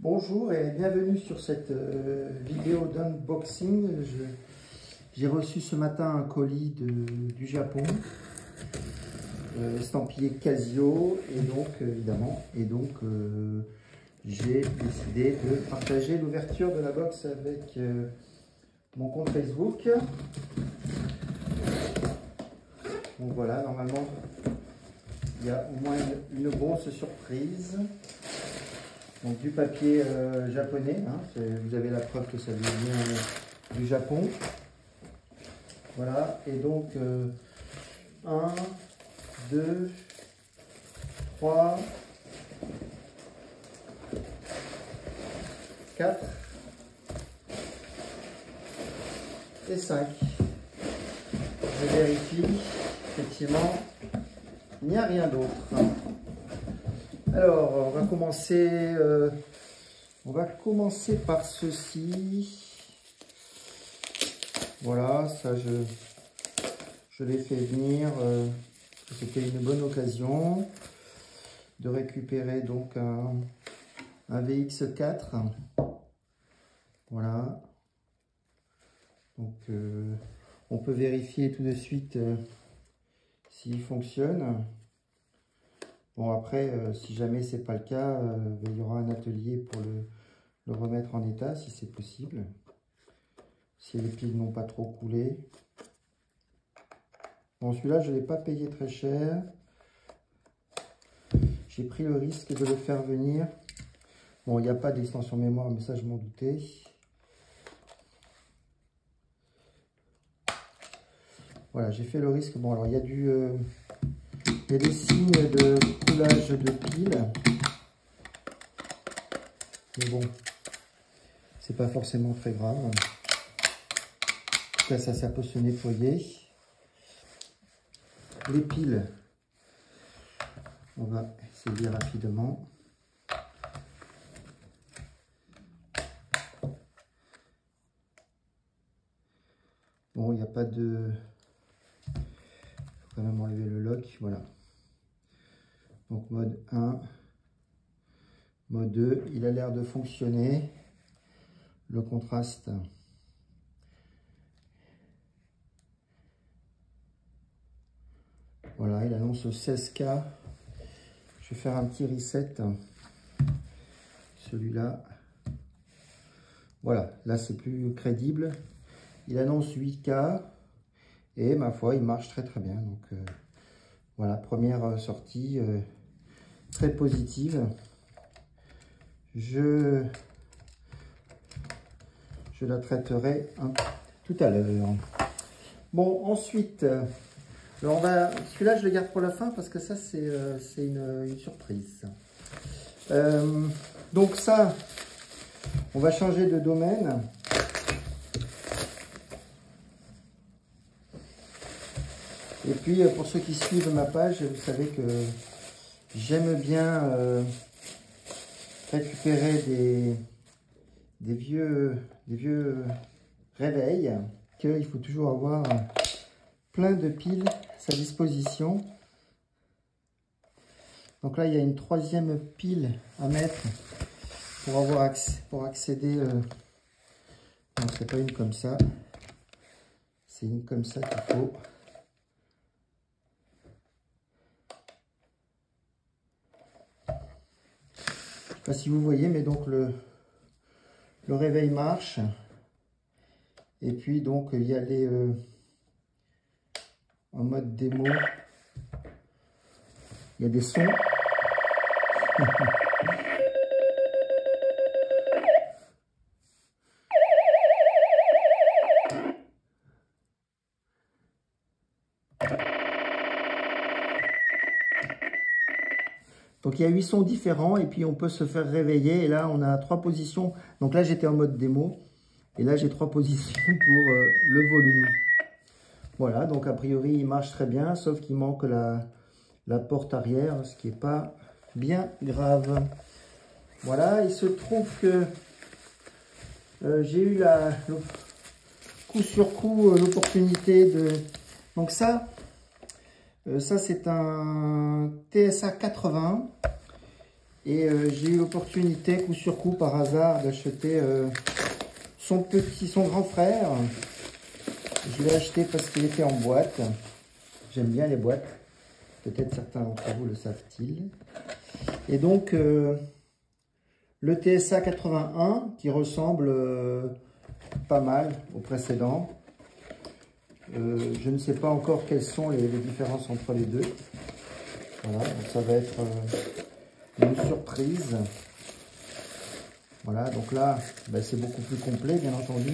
Bonjour et bienvenue sur cette vidéo d'unboxing. J'ai reçu ce matin un colis du Japon, estampillé Casio, et donc évidemment, j'ai décidé de partager l'ouverture de la box avec mon compte Facebook. Donc voilà, normalement il y a au moins une grosse surprise. Donc du papier japonais, hein, vous avez la preuve que ça vient du Japon. Voilà, et donc 1, 2, 3, 4 et 5. Je vérifie, effectivement, il n'y a rien d'autre. Alors, on va commencer par ceci. Voilà, ça je l'ai fait venir. C'était une bonne occasion de récupérer donc un VX4. Voilà. Donc, on peut vérifier tout de suite s'il fonctionne. Bon, après, si jamais c'est pas le cas, il y aura un atelier pour le remettre en état, si c'est possible. Si les piles n'ont pas trop coulé. Bon, celui-là, je ne l'ai pas payé très cher. J'ai pris le risque de le faire venir. Bon, il n'y a pas d'extension mémoire, mais ça, je m'en doutais. Voilà, j'ai fait le risque. Bon, alors, il y a des signes de coulage de piles. Mais bon, c'est pas forcément très grave. En tout cas, ça peut se nettoyer. Les piles, on va essayer rapidement. Bon, il n'y a pas de... Il faut quand même enlever le lock, voilà. Donc mode 1, mode 2, il a l'air de fonctionner. Le contraste, voilà, il annonce 16K. Je vais faire un petit reset. Celui-là, voilà, là c'est plus crédible. Il annonce 8K et ma foi, il marche très bien. Donc voilà, première sortie très positive. Je la traiterai tout à l'heure. Bon, ensuite, alors celui-là je le garde pour la fin parce que ça c'est une surprise. Donc ça, on va changer de domaine. Et puis pour ceux qui suivent ma page, vous savez que j'aime bien récupérer des vieux réveils, qu'il faut toujours avoir plein de piles à sa disposition. Donc là, il y a une troisième pile à mettre pour accéder. Non, c'est pas une comme ça. C'est une comme ça qu'il faut. Je sais pas si vous voyez, mais donc le réveil marche. Et puis donc il y a les en mode démo. Il y a des sons. Donc il y a 8 sons différents et puis on peut se faire réveiller. Et là on a 3 positions. Donc là j'étais en mode démo. Et là j'ai 3 positions pour le volume. Voilà, donc a priori il marche très bien. Sauf qu'il manque la porte arrière. Ce qui n'est pas bien grave. Voilà, il se trouve que j'ai eu coup sur coup l'opportunité de... Donc ça c'est un TSA 80 Et j'ai eu l'opportunité, coup sur coup, par hasard, d'acheter son grand frère. Je l'ai acheté parce qu'il était en boîte. J'aime bien les boîtes. Peut-être certains d'entre vous le savent-ils. Et donc, le TSA 81, qui ressemble pas mal au précédent. Je ne sais pas encore quelles sont les différences entre les deux. Voilà, donc ça va être une surprise. Voilà, donc là, ben, c'est beaucoup plus complet, bien entendu.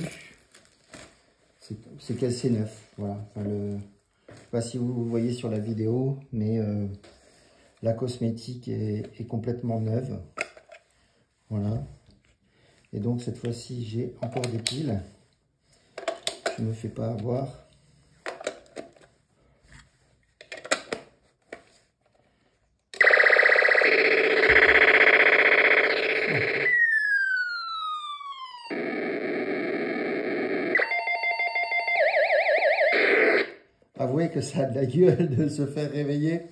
C'est cassé neuf. Voilà. Enfin, je ne sais pas si vous voyez sur la vidéo, mais la cosmétique est complètement neuve. Voilà. Et donc cette fois-ci, j'ai encore des piles. Je ne me fais pas avoir. Avouez que ça a de la gueule de se faire réveiller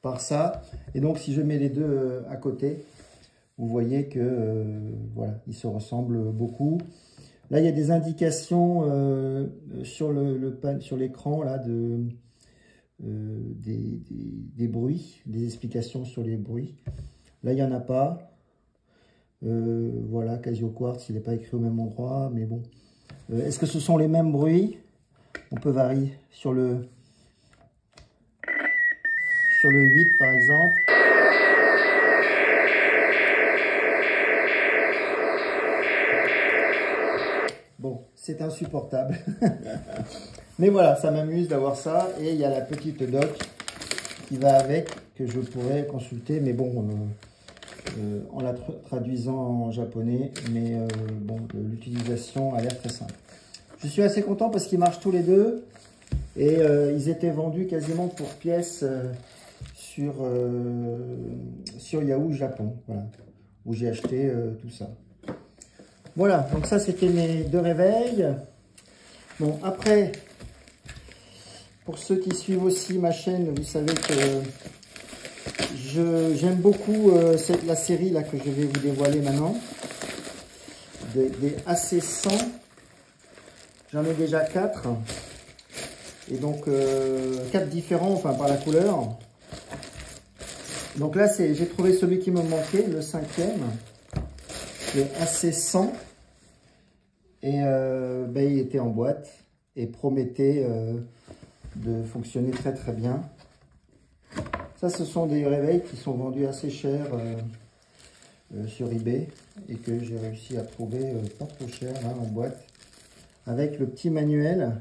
par ça. Et donc si je mets les deux à côté, vous voyez que voilà, ils se ressemblent beaucoup. Là, il y a des indications sur l'écran là des bruits, des explications sur les bruits. Là, il n'y en a pas. Voilà, Casio Quartz, il n'est pas écrit au même endroit, mais bon. Est-ce que ce sont les mêmes bruits? On peut varier sur le 8 par exemple. Bon, c'est insupportable. Mais voilà, ça m'amuse d'avoir ça. Et il y a la petite doc qui va avec, que je pourrais consulter. Mais bon, en la traduisant en japonais. Mais bon, l'utilisation a l'air très simple. Je suis assez content parce qu'ils marchent tous les deux. Et ils étaient vendus quasiment pour pièce sur Yahoo Japon. Voilà, où j'ai acheté tout ça. Voilà, donc ça c'était mes deux réveils. Bon, après, pour ceux qui suivent aussi ma chaîne, vous savez que j'aime beaucoup la série là que je vais vous dévoiler maintenant. Des AC100. J'en ai déjà 4. Et donc 4 différents, enfin par la couleur. Donc là, j'ai trouvé celui qui me manquait, le 5e. Le AC100. Et ben, il était en boîte et promettait de fonctionner très très bien. Ça, ce sont des réveils qui sont vendus assez cher sur eBay et que j'ai réussi à trouver pas trop cher là, en boîte. Avec le petit manuel.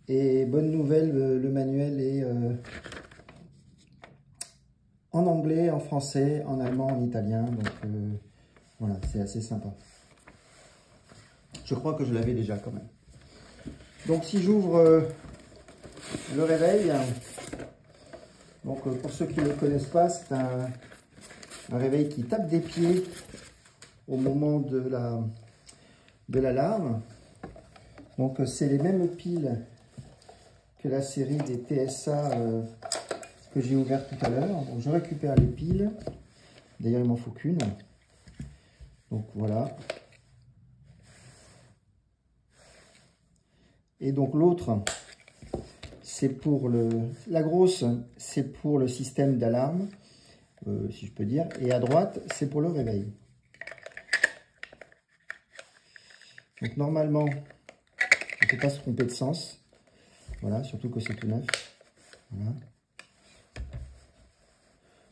Et bonne nouvelle, le manuel est en anglais, en français, en allemand, en italien. Donc voilà, c'est assez sympa. Je crois que je l'avais déjà quand même. Donc si j'ouvre le réveil, donc pour ceux qui ne le connaissent pas, c'est un réveil qui tape des pieds au moment de l'alarme. Donc c'est les mêmes piles que la série des TSA que j'ai ouvert tout à l'heure. Donc je récupère les piles. D'ailleurs il m'en faut qu'une. Donc voilà. Et donc l'autre, c'est pour la grosse, c'est pour le système d'alarme, si je peux dire. Et à droite, c'est pour le réveil. Donc normalement, on ne peut pas se tromper de sens. Voilà, surtout que c'est tout neuf. Voilà.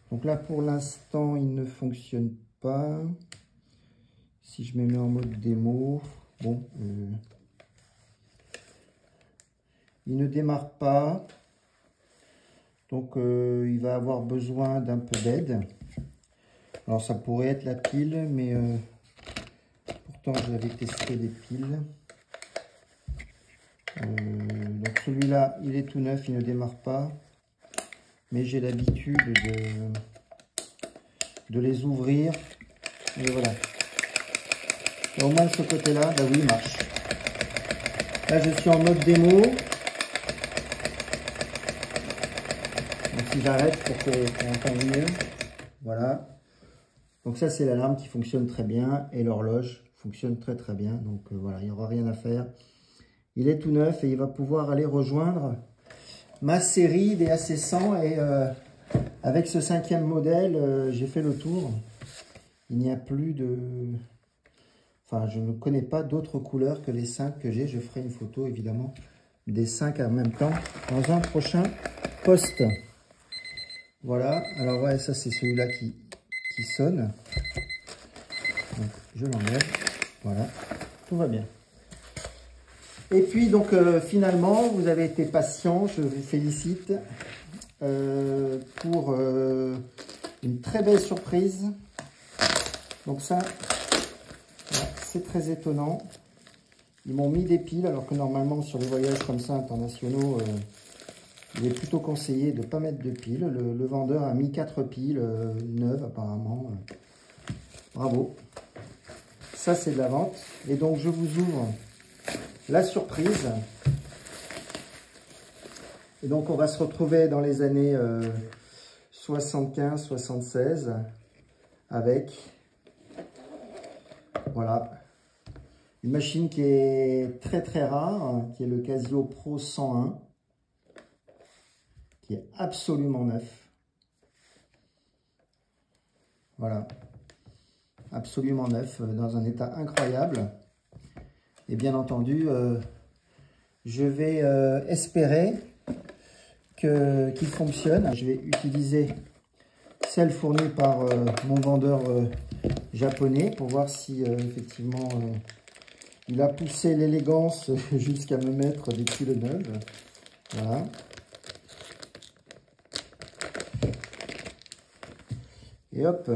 Donc là, pour l'instant, il ne fonctionne pas. Si je me mets en mode démo, bon, il ne démarre pas. Donc, il va avoir besoin d'un peu d'aide. Alors, ça pourrait être la pile, mais pourtant, j'avais testé des piles. Donc, celui-là, il est tout neuf, il ne démarre pas. Mais j'ai l'habitude de les ouvrir. Et voilà. Et au moins de ce côté-là, bah oui, il marche. Là, je suis en mode démo. Donc, si j'arrête pour qu'on entende mieux. Voilà. Donc ça, c'est l'alarme qui fonctionne très bien et l'horloge fonctionne très très bien. Donc voilà, il n'y aura rien à faire. Il est tout neuf et il va pouvoir aller rejoindre ma série des AC100 et avec ce 5e modèle, j'ai fait le tour. Il n'y a plus de... Enfin, je ne connais pas d'autres couleurs que les 5 que j'ai. Je ferai une photo, évidemment, des 5 en même temps dans un prochain post. Voilà. Alors, ouais, ça, c'est celui-là qui sonne. Donc, je l'enlève. Voilà. Tout va bien. Et puis, donc, finalement, vous avez été patient. Je vous félicite pour une très belle surprise. Donc ça, c'est très étonnant. Ils m'ont mis des piles, alors que normalement, sur les voyages comme ça, internationaux, il est plutôt conseillé de ne pas mettre de piles. Le vendeur a mis 4 piles neuves, apparemment. Bravo. Ça, c'est de la vente. Et donc, je vous ouvre la surprise. Et donc, on va se retrouver dans les années 75-76 avec... Voilà, une machine qui est très très rare, qui est le Casio Pro 101, qui est absolument neuf. Voilà, absolument neuf, dans un état incroyable. Et bien entendu, je vais espérer qu'il fonctionne. Je vais utiliser celle fournie par mon vendeur japonais pour voir si effectivement il a poussé l'élégance jusqu'à me mettre des piles neuves. Voilà. Et hop,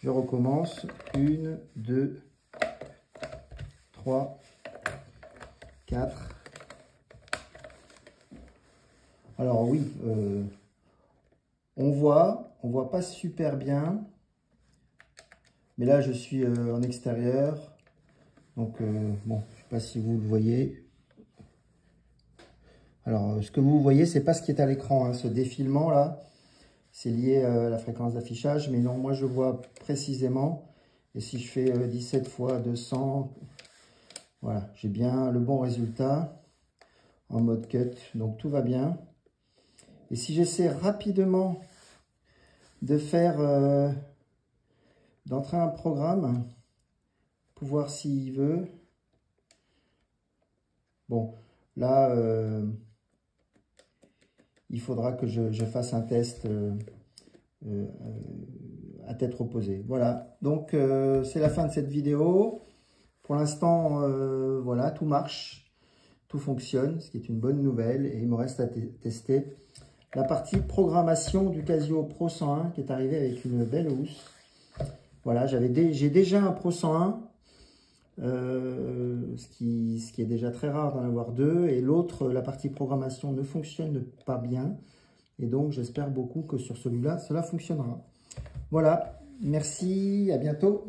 je recommence. 1, 2, 3, 4. Alors oui, on voit pas super bien. Mais là, je suis en extérieur. Donc, bon, je ne sais pas si vous le voyez. Alors, ce que vous voyez, c'est pas ce qui est à l'écran. Hein. Ce défilement là, c'est lié à la fréquence d'affichage. Mais non, moi, je vois précisément. Et si je fais 17 fois 200, voilà, j'ai bien le bon résultat en mode cut. Donc, tout va bien. Et si j'essaie rapidement de faire... d'entrer un programme pour voir s'il veut. Bon, là, il faudra que je fasse un test à tête reposée. Voilà, donc c'est la fin de cette vidéo. Pour l'instant, voilà, tout marche, tout fonctionne, ce qui est une bonne nouvelle. Et il me reste à tester la partie programmation du Casio Pro 101 qui est arrivé avec une belle housse. Voilà, j'ai déjà un Pro 101, ce qui est déjà très rare d'en avoir deux. Et l'autre, la partie programmation ne fonctionne pas bien. Et donc, j'espère beaucoup que sur celui-là, cela fonctionnera. Voilà, merci, à bientôt.